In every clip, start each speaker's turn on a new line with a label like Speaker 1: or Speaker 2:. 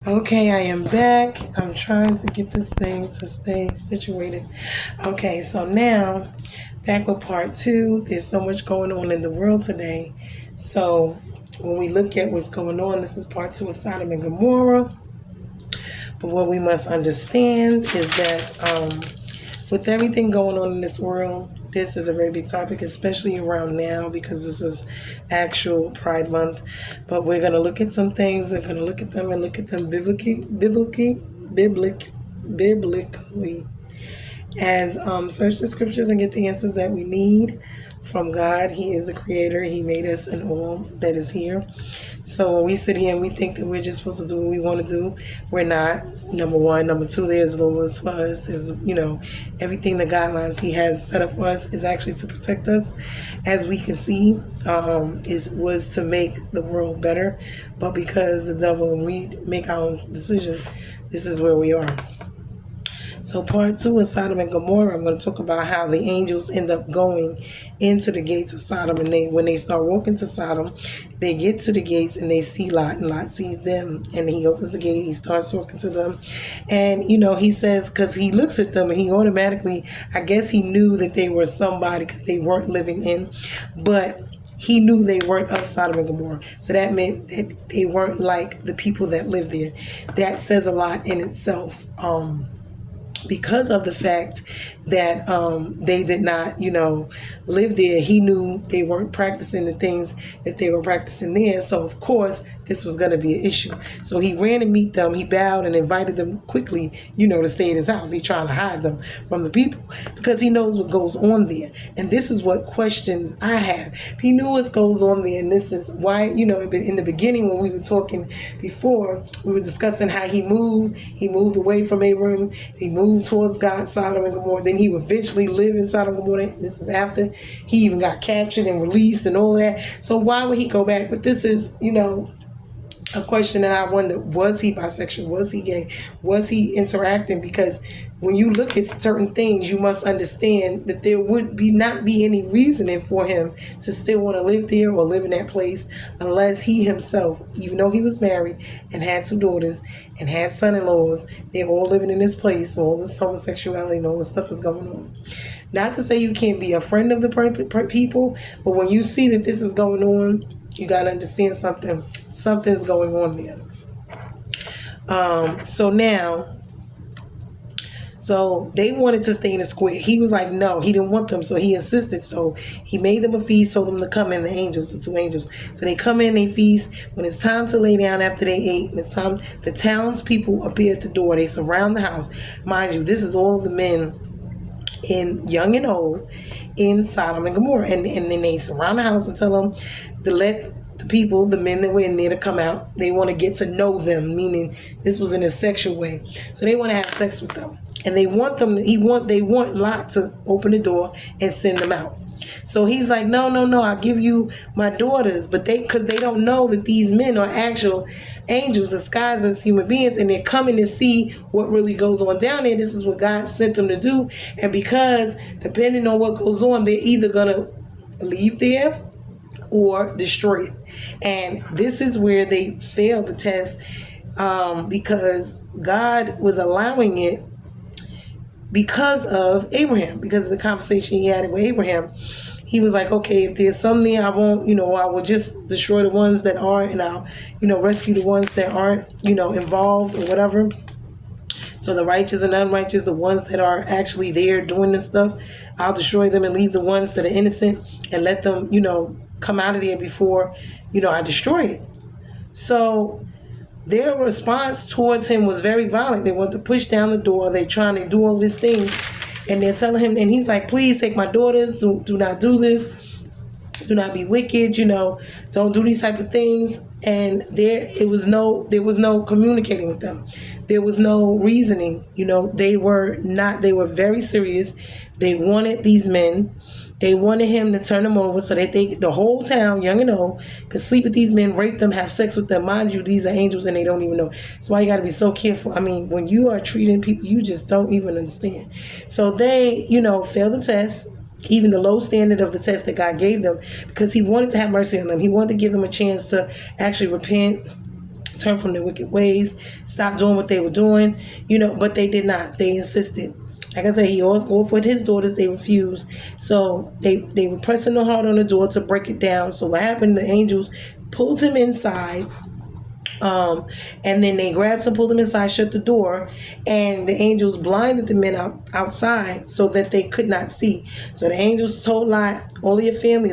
Speaker 1: Okay, I am back. I'm trying to get this thing to stay situated. Okay, so now back with part two. There's so much going on in the world today. So when we look at what's going on, this is part two of Sodom and Gomorrah. But what we must understand is that with everything going on in this world, this is a very big topic, especially around now because this is actual Pride Month. But we're going to look at some things. We're going to look at them and look at them biblically, and search the scriptures and get the answers that we need from God. He is the creator. He made us and all that is here. So when we sit here and we think that we're just supposed to do what we want to do, we're not. Number one. Number two, there's laws for us. There's, everything, the guidelines he has set up for us is actually to protect us. As we can see, was to make the world better. But because the devil and we make our own decisions, this is where we are. So part two is Sodom and Gomorrah. I'm going to talk about how the angels end up going into the gates of Sodom. And when they start walking to Sodom, they get to the gates and they see Lot. And Lot sees them. And he opens the gate. He starts talking to them. And, he says, because he looks at them and he automatically, I guess he knew that they were somebody because they weren't living in. But he knew they weren't of Sodom and Gomorrah. So that meant that they weren't like the people that lived there. That says a lot in itself. Because of the fact that they did not, live there, he knew they weren't practicing the things that they were practicing there. So, of course, this was going to be an issue. So he ran to meet them. He bowed and invited them quickly, to stay in his house. He's trying to hide them from the people because he knows what goes on there. And this is what question I have. He knew what goes on there, and this is why, in the beginning when we were talking before, we were discussing how he moved. He moved away from Abraham. He moved towards God, Sodom and Gomorrah. Then he would eventually live in Sodom and Gomorrah. This is after he even got captured and released and all of that. So why would he go back? But this is, a question that I wonder, was he bisexual? Was he gay? Was he interacting? Because when you look at certain things, you must understand that there would not be any reasoning for him to still want to live there or live in that place unless he himself, even though he was married and had two daughters and had son-in-laws, they're all living in this place, all this homosexuality and all this stuff is going on. Not to say you can't be a friend of the people, but when you see that this is going on, you got to understand something's going on there. So they wanted to stay in the square. He was like, no, he didn't want them. So he insisted. So he made them a feast, told them to come in, the two angels. So they come in, they feast. When it's time to lay down after they ate, and it's time, the townspeople appear at the door. They surround the house. Mind you, this is all of the men in young and old in Sodom and Gommorah. And then they surround the house and tell them to let the people, the men that were in there, to come out. They want to get to know them, meaning this was in a sexual way. So they want to have sex with them. And they want they want Lot to open the door and send them out. So he's like, no, I'll give you my daughters. But because they don't know that these men are actual angels disguised as human beings, and they're coming to see what really goes on down there. This is what God sent them to do. And because depending on what goes on, they're either going to leave there or destroy it. And this is where they failed the test, because God was allowing it because of Abraham, because of the conversation he had with Abraham. He was like, okay, if there's something I won't, I will just destroy the ones that aren't, and I'll, rescue the ones that aren't, involved or whatever. So the righteous and unrighteous, the ones that are actually there doing this stuff, I'll destroy them and leave the ones that are innocent and let them, come out of there before, I destroy it. So their response towards him was very violent. They want to push down the door. They're trying to do all these things. And they're telling him, and he's like, please take my daughters. Do not do this. Do not be wicked. Don't do these type of things. And there was no communicating with them. There was no reasoning. They were very serious. They wanted these men. They wanted him to turn them over so that the whole town, young and old, could sleep with these men, rape them, have sex with them. Mind you, these are angels and they don't even know. That's why you got to be so careful. I mean, when you are treating people, you just don't even understand. So they, failed the test, even the low standard of the test that God gave them, because he wanted to have mercy on them. He wanted to give them a chance to actually repent, turn from their wicked ways, stop doing what they were doing, but they did not. They insisted. Like I said, he offered his daughters, they refused. So they were pressing the hard on the door to break it down. So what happened, the angels pulled him inside. And then they grabbed him, pulled him inside, shut the door, and the angels blinded the men outside so that they could not see. So the angels told Lot, all of your family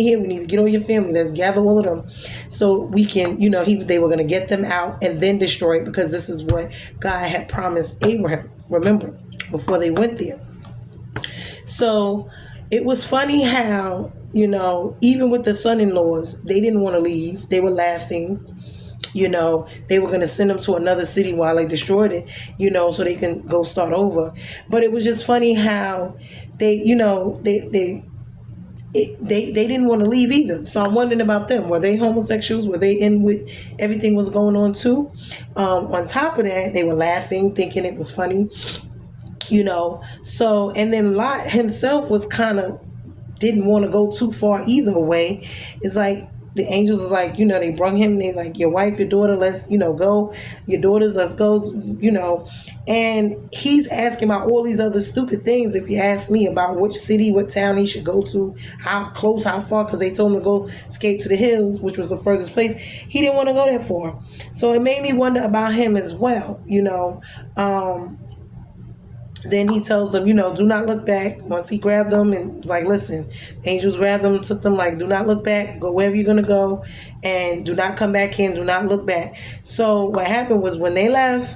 Speaker 1: here. We need to get all your family. Let's gather all of them so we can, they were going to get them out and then destroy it, because this is what God had promised Abraham. Remember, before they went there. So it was funny how, even with the son-in-laws, they didn't want to leave. They were laughing. They were going to send them to another city while they destroyed it, so they can go start over. But it was just funny how they didn't want to leave either. So I'm wondering about them. Were they homosexuals? Were they in with everything was going on too? On top of that, they were laughing, thinking it was funny, So, and then Lot himself was kind of didn't want to go too far either way. It's like, the angels was like, they brung him, they like, your wife, your daughter, let's, go, your daughters, let's go, and he's asking about all these other stupid things, if you ask me, about which city, what town he should go to, how close, how far, because they told him to go escape to the hills, which was the furthest place. He didn't want to go that far. So it made me wonder about him as well, Then he tells them, do not look back. Once he grabbed them and was like, listen, angels grabbed them and took them, like, do not look back. Go wherever you're going to go and do not come back in. Do not look back. So what happened was when they left,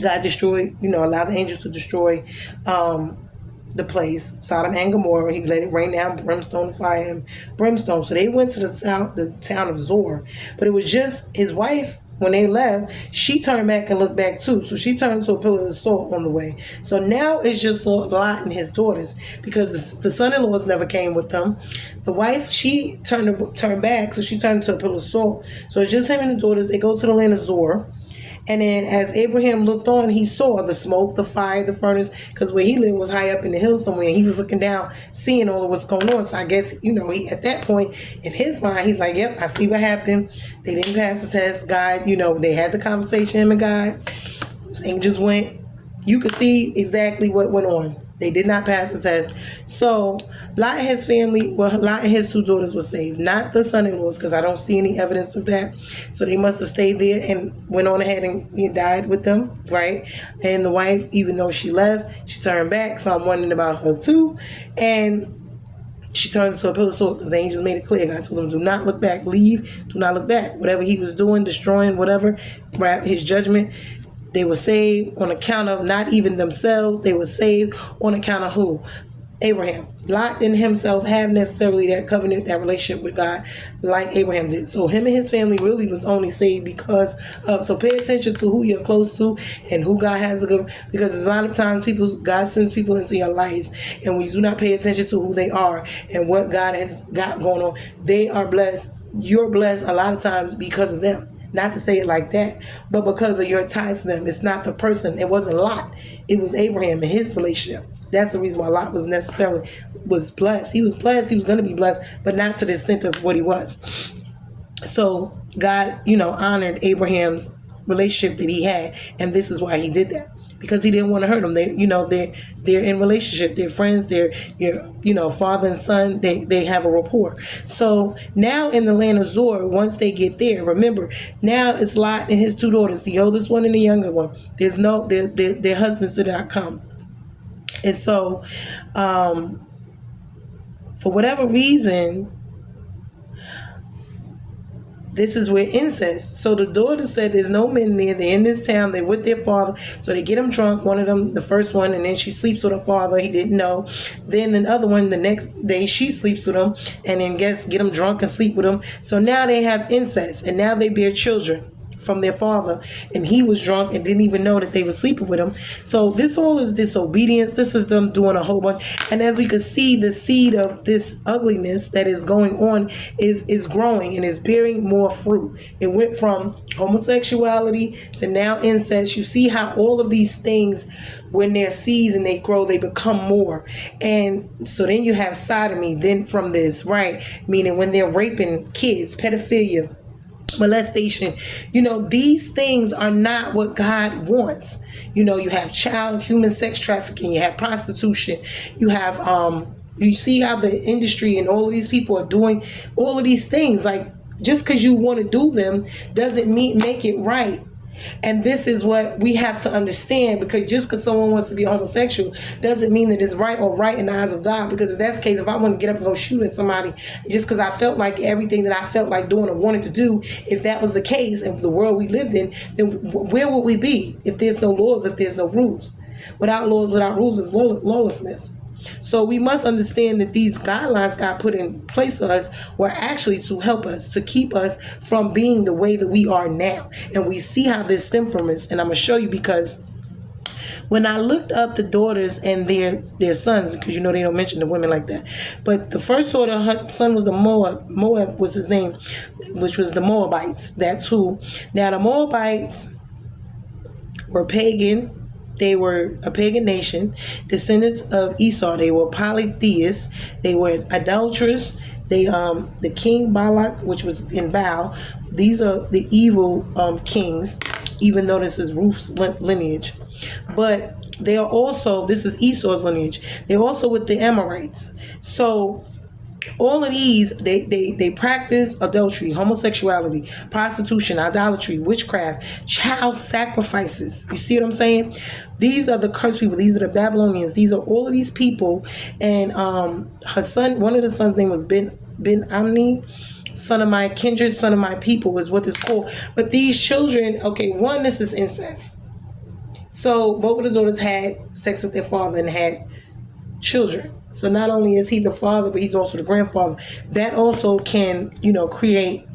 Speaker 1: God destroyed, allowed the angels to destroy the place, Sodom and Gommorah. He let it rain down brimstone, fire, and brimstone. So they went to the town of Zor. But it was just his wife. When they left, she turned back and looked back too. So she turned to a pillar of salt on the way. So now it's just Lot and his daughters, because the son-in-laws never came with them. The wife, she turned back, so she turned to a pillar of salt. So it's just him and the daughters. They go to the land of Zor. And then as Abraham looked on, he saw the smoke, the fire, the furnace, because where he lived was high up in the hills somewhere. And he was looking down, seeing all of what's going on. So I guess, he at that point, in his mind, he's like, yep, I see what happened. They didn't pass the test. God, they had the conversation, him and God. Angels went. You could see exactly what went on. They did not pass the test. So Lot and his family, Lot and his two daughters were saved. Not the son-in-laws, because I don't see any evidence of that. So they must have stayed there and went on ahead and died with them, right? And the wife, even though she left, she turned back. So I'm wondering about her too. And she turned into a pillar of salt, because the angels made it clear. God told them, do not look back. Leave. Do not look back. Whatever he was doing, destroying, whatever, right? His judgment. They were saved on account of not even themselves. They were saved on account of who? Abraham. Lot didn't himself have necessarily that covenant, that relationship with God like Abraham did. So him and his family really was only saved because of, so pay attention to who you're close to and who God has a good, because a lot of times God sends people into your lives, and when you do not pay attention to who they are and what God has got going on, they are blessed. You're blessed a lot of times because of them. Not to say it like that, but because of your ties to them. It's not the person. It wasn't Lot. It was Abraham and his relationship. That's the reason why Lot was blessed. He was blessed. He was going to be blessed, but not to the extent of what he was. So God, honored Abraham's relationship that he had, and this is why he did that. Because he didn't want to hurt them. They're in relationship. They're friends. They're father and son. They have a rapport. So now in the land of Zor, once they get there, remember, now it's Lot and his two daughters, the oldest one and the younger one. Their husbands did not come. And so, for whatever reason, this is where incest. So the daughter said there's no men there. They're in this town. They're with their father. So they get them drunk. One of them, the first one, and then she sleeps with her father. He didn't know. Then the other one, the next day, she sleeps with him, and then get them drunk and sleep with him. So now they have incest, and now they bear children from their father, and he was drunk and didn't even know that they were sleeping with him. So this all is disobedience. This is them doing a whole bunch. And as we could see, the seed of this ugliness that is going on is growing and is bearing more fruit. It went from homosexuality to now incest. You see how all of these things, when they're seeds and they grow, they become more. And so then you have sodomy then from this, right? Meaning when they're raping kids, pedophilia, molestation. These things are not what God wants. You have child human sex trafficking, you have prostitution, you have you see how the industry and all of these people are doing all of these things. Like, just because you want to do them doesn't mean make it right. And this is what we have to understand, because just because someone wants to be homosexual doesn't mean that it's right or right in the eyes of God. Because if that's the case, if I want to get up and go shoot at somebody just because I felt like everything that I felt like doing or wanted to do, if that was the case in the world we lived in, then where would we be if there's no laws, if there's no rules? Without laws, without rules is lawlessness. So we must understand that these guidelines God put in place for us were actually to help us, to keep us from being the way that we are now. And we see how this stemmed from us. And I'm going to show you, because when I looked up the daughters and their sons, because they don't mention the women like that. But the first daughter, her son was the Moab was his name, which was the Moabites. That's who. Now the Moabites were pagan. They were a pagan nation, descendants of Esau. They were polytheists. They were idolaters. They the king Balak, which was in Baal. These are the evil kings, even though this is Ruth's lineage. But they are also, this is Esau's lineage. They're also with the Amorites. So all of these, they practice adultery, homosexuality, prostitution, idolatry, witchcraft, child sacrifices. You see what I'm saying? These are the cursed people. These are the Babylonians. These are all of these people. And her son, one of the sons' name was Ben Amni, son of my kindred, son of my people, is what it's called. But these children, okay, one, this is incest. So both of the daughters had sex with their father and had children. So not only is he the father, but he's also the grandfather. That also can, create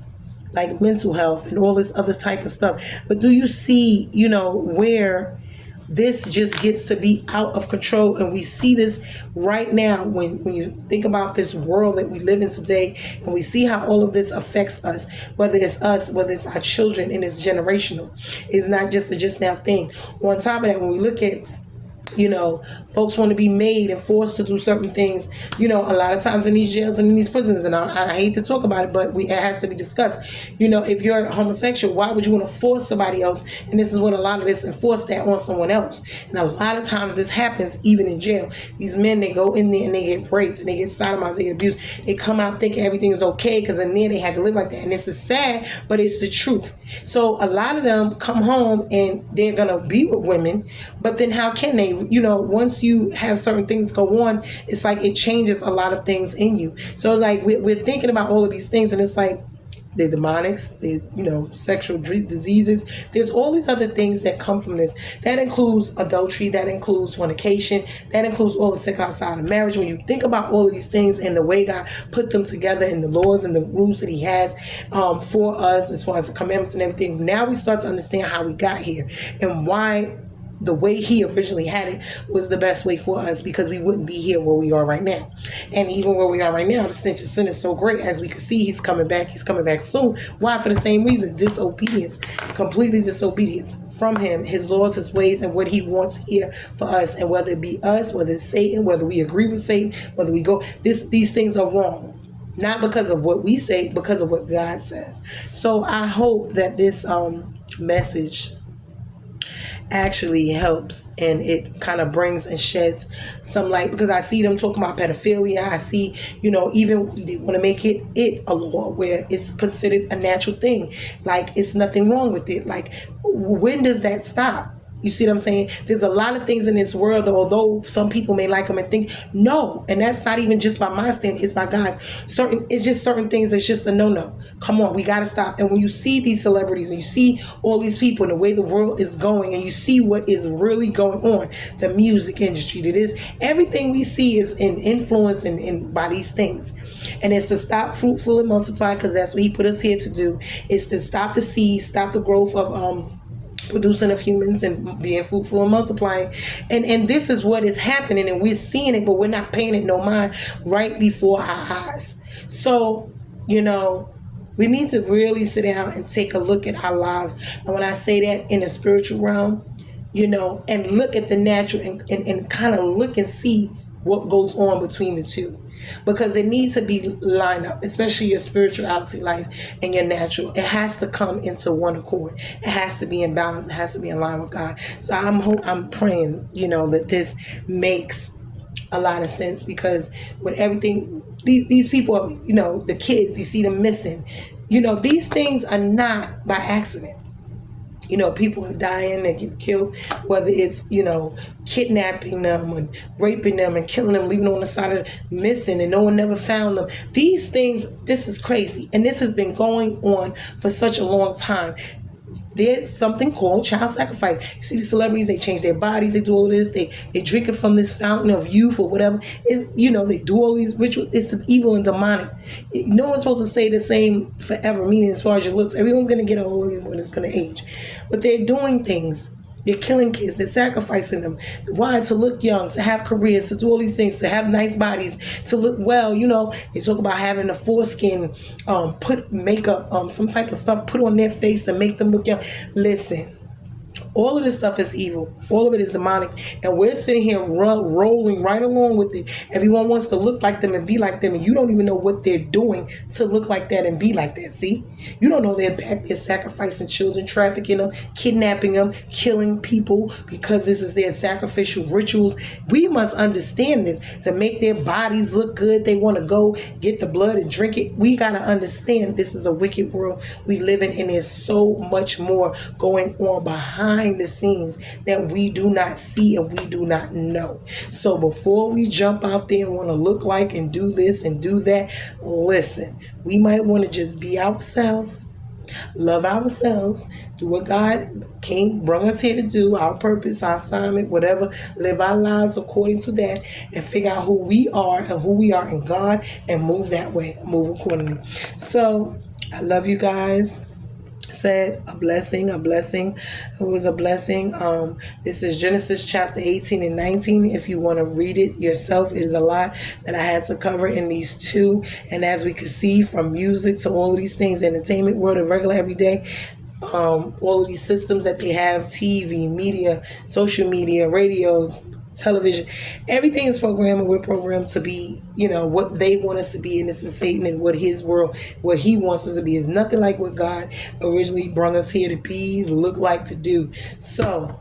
Speaker 1: like mental health and all this other type of stuff. But do you see, where this just gets to be out of control? And we see this right now when you think about this world that we live in today, and we see how all of this affects us, whether it's us, whether it's our children, and it's generational. It's not just a just now thing. On top of that, when we look at folks want to be made and forced to do certain things, a lot of times in these jails and in these prisons, and I hate to talk about it, but it has to be discussed. If you're homosexual, why would you want to force somebody else? And this is what a lot of this, enforce that on someone else. And a lot of times this happens even in jail. These men, they go in there and they get raped and they get sodomized, they get abused. They come out thinking everything is okay because in there they had to live like that. And this is sad, but it's the truth. So a lot of them come home and they're going to be with women, but then how can they? Once you have certain things go on, it's like it changes a lot of things in you. So it's like we're thinking about all of these things, and it's like the demonics, the sexual diseases. There's all these other things that come from this. That includes adultery, that includes fornication, that includes all the sex outside of marriage. When you think about all of these things and the way God put them together and the laws and the rules that he has for us as far as the commandments and everything, now we start to understand how we got here and why the way he originally had it was the best way for us, because we wouldn't be here where we are right now. And even where we are right now, the stench of sin is so great. As we can see, he's coming back soon. Why? For the same reason, disobedience, completely disobedience from him, his laws, his ways, and what he wants here for us. And whether it be us, whether it's Satan, whether we agree with Satan, whether we go, these things are wrong. Not because of what we say, because of what God says. So I hope that this message actually helps, and it kind of brings and sheds some light, because I see them talking about pedophilia. I see, even they want to make it a law where it's considered a natural thing, like it's nothing wrong with it. Like, when does that stop? You see what I'm saying? There's a lot of things in this world that, although some people may like them and think, no, and that's not even just by my stand, it's by God's. It's just certain things that's just a no-no. Come on, we got to stop. And when you see these celebrities and you see all these people and the way the world is going, and you see what is really going on, the music industry, that is, everything we see is in influence and by these things. And it's to stop fruitful and multiply, because that's what he put us here to do. It's to stop the seed, stop the growth of producing of humans and being fruitful and multiplying. And this is what is happening, and we're seeing it, but we're not paying it no mind right before our eyes. So, we need to really sit down and take a look at our lives. And when I say that, in the spiritual realm, and look at the natural and kind of look and see what goes on between the two, because it needs to be lined up, especially your spirituality life and your natural. It has to come into one accord. It has to be in balance. It has to be in line with God. So I'm praying, that this makes a lot of sense, because with everything, these people are, the kids, you see them missing. These things are not by accident. People are dying, they get killed, whether it's, kidnapping them and raping them and killing them, leaving them on the side of missing, and no one never found them. These things, this is crazy. And this has been going on for such a long time. There's something called child sacrifice. You see the celebrities, they change their bodies, they do all this, they drink it from this fountain of youth or whatever. They do all these rituals. It's evil and demonic. No one's supposed to stay the same forever, meaning as far as your looks. Everyone's going to get old, everyone's going to age. But they're doing things. They're killing kids. They're sacrificing them. Why? To look young, to have careers, to do all these things, to have nice bodies, to look well. They talk about having the foreskin, put makeup, some type of stuff put on their face to make them look young. Listen. All of this stuff is evil. All of it is demonic. And we're sitting here rolling right along with it. Everyone wants to look like them and be like them. And you don't even know what they're doing to look like that and be like that. See? You don't know they're back there sacrificing children, trafficking them, kidnapping them, killing people, because this is their sacrificial rituals. We must understand this. To make their bodies look good, they want to go get the blood and drink it. We got to understand this is a wicked world we live in, and there's so much more going on behind the scenes that we do not see and we do not know. So before we jump out there and want to look like and do this and do that, listen, we might want to just be ourselves, love ourselves, do what God brought us here to do, our purpose, our assignment, whatever, live our lives according to that, and figure out who we are and who we are in God, and move that way, move accordingly. So I love you guys. Said a blessing. It was a blessing. This is Genesis chapter 18 and 19. If you want to read it yourself, it is a lot that I had to cover in these two. And as we could see, from music to all of these things, entertainment world and regular everyday, all of these systems that they have, TV, media, social media, radio, television, everything is programmed, and we're programmed to be, what they want us to be. And this is Satan and what his world, what he wants us to be, is nothing like what God originally brought us here to be, to look like, to do. So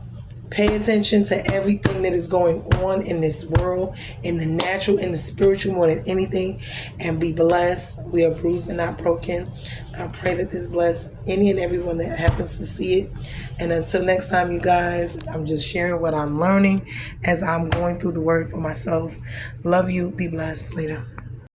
Speaker 1: pay attention to everything that is going on in this world, in the natural, in the spiritual, more than anything, and be blessed. We are bruised and not broken. I pray that this bless any and everyone that happens to see it. And until next time, you guys, I'm just sharing what I'm learning as I'm going through the word for myself. Love you. Be blessed. Later.